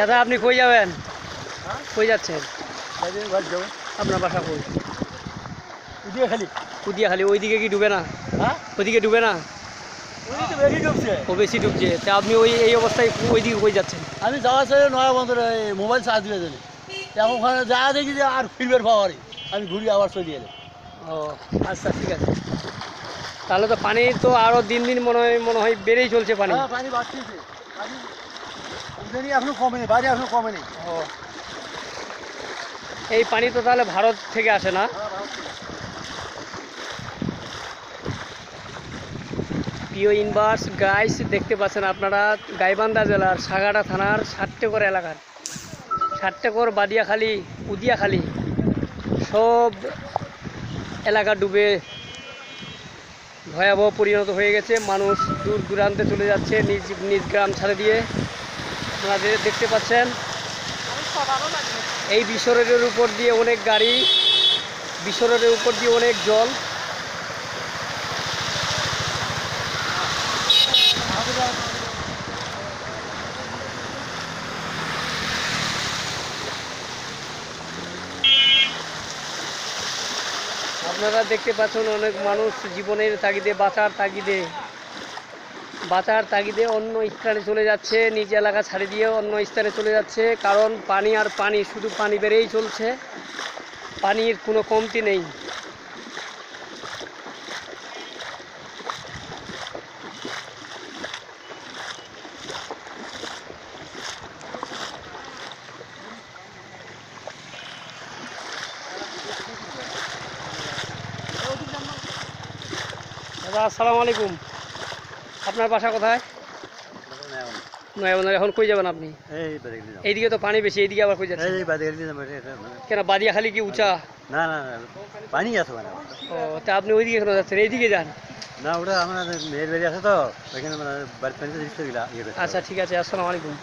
চাচা আপনি কই যাবেন? কই যাচ্ছেন? আপনার বাসা কই? কুদিয়াখালী। ওইদিকে কি ডুবে না? ওইদিকে ডুবে না? ও বেশি ডুবছে। তা আপনি এই অবস্থায় ওইদিকে কই যাচ্ছেন? আমি যাওয়া ছিল নয়া বন্দরে মোবাইল চার্জ দিয়ে দিলে এখন ওখানে যা দেখি যে আর ফিরবের পাওয়ারই আমি ঘুরি আবার চলে এলে। ও আচ্ছা, ঠিক আছে। তাহলে তো পানি তো আরও দিন দিন মনে হয় বেড়েই চলছে পানি। হ্যাঁ পানি বাড়ছে, পানি এখনো কমেনি, বাইরে এখনো কমেনি। ও, এই পানি তো তাহলে ভারত থেকে আসে না? প্রিয় ইনভার্স গাইস, দেখতে পাচ্ছেন আপনারা গাইবান্ধা জেলার সাগাড়া থানার ষাট্টেকর এলাকার ষাট্টেকর, বাদিয়াখালী, উদিয়াখালী সব এলাকা ডুবে ভয়াবহ পরিণত হয়ে গেছে। মানুষ দূর দূরান্তে চলে যাচ্ছে নিজ নিজ গ্রাম ছাড়ে দিয়ে। আপনারা দেখতে পাচ্ছেন এই বিশ্ব রোডের উপর দিয়ে অনেক গাড়ি, বিশ্ব রোডের উপর দিয়ে অনেক জল। আপনারা দেখতে পাচ্ছেন অনেক মানুষ জীবনের তাগিদে, বাঁচার তাগিদে অন্য স্থানে চলে যাচ্ছে, নিজ এলাকা ছাড়ি দিয়ে অন্য স্থানে চলে যাচ্ছে। কারণ পানি আর পানি, শুধু পানি বেড়েই চলছে, পানির কোনো কমতি নেই। দাদা আসসালামু আলাইকুম, আপনার বাসা কোথায়? নয়াবন্দর। এখন কই যাবেন আপনি? এইদিকে তো পানি বেশি, এইদিকে আবার কই যাচ্ছেন? কেন বাদিয়াখালী কি উঁচা? না না না, পানি আছে মানে। ও, তা আপনি ওইদিকে কেন যাচ্ছেন? এইদিকে যান। না, ওটা আমার মেয়ের বাড়ি আছে তো, ওইখানে মানে বাড়ির পানিতে জিনিসটা গেলা। আচ্ছা ঠিক আছে, আসসালামু আলাইকুম।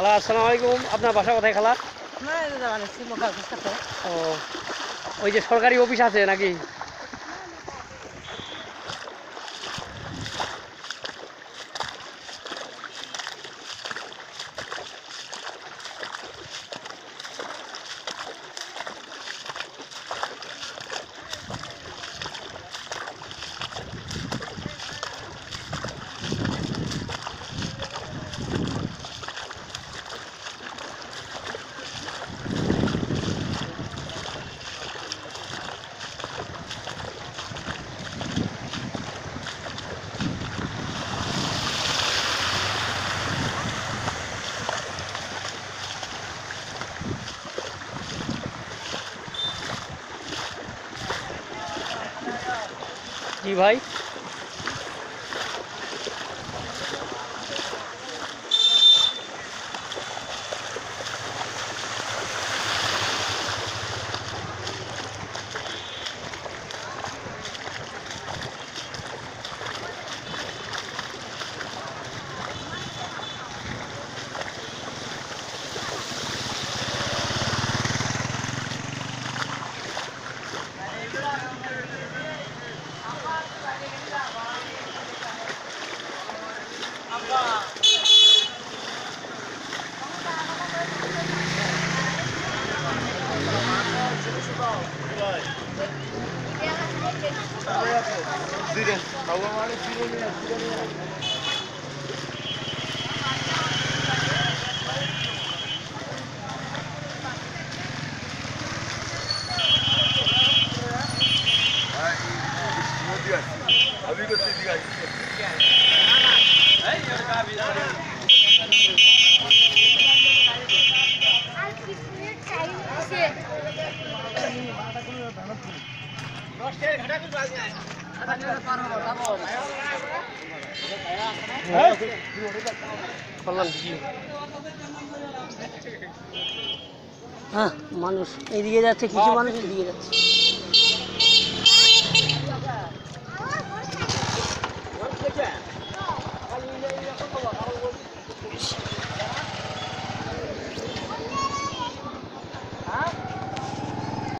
খালা আসসালামু আলাইকুম, আপনার বাসা কোথায় খালা? ও, ওই যে সরকারি অফিস আছে নাকি? জি ভাই। করলাম ভিডিও। হ্যাঁ, মানুষ এদিকে যাচ্ছে, কিছু মানুষ এদিকে যাচ্ছে।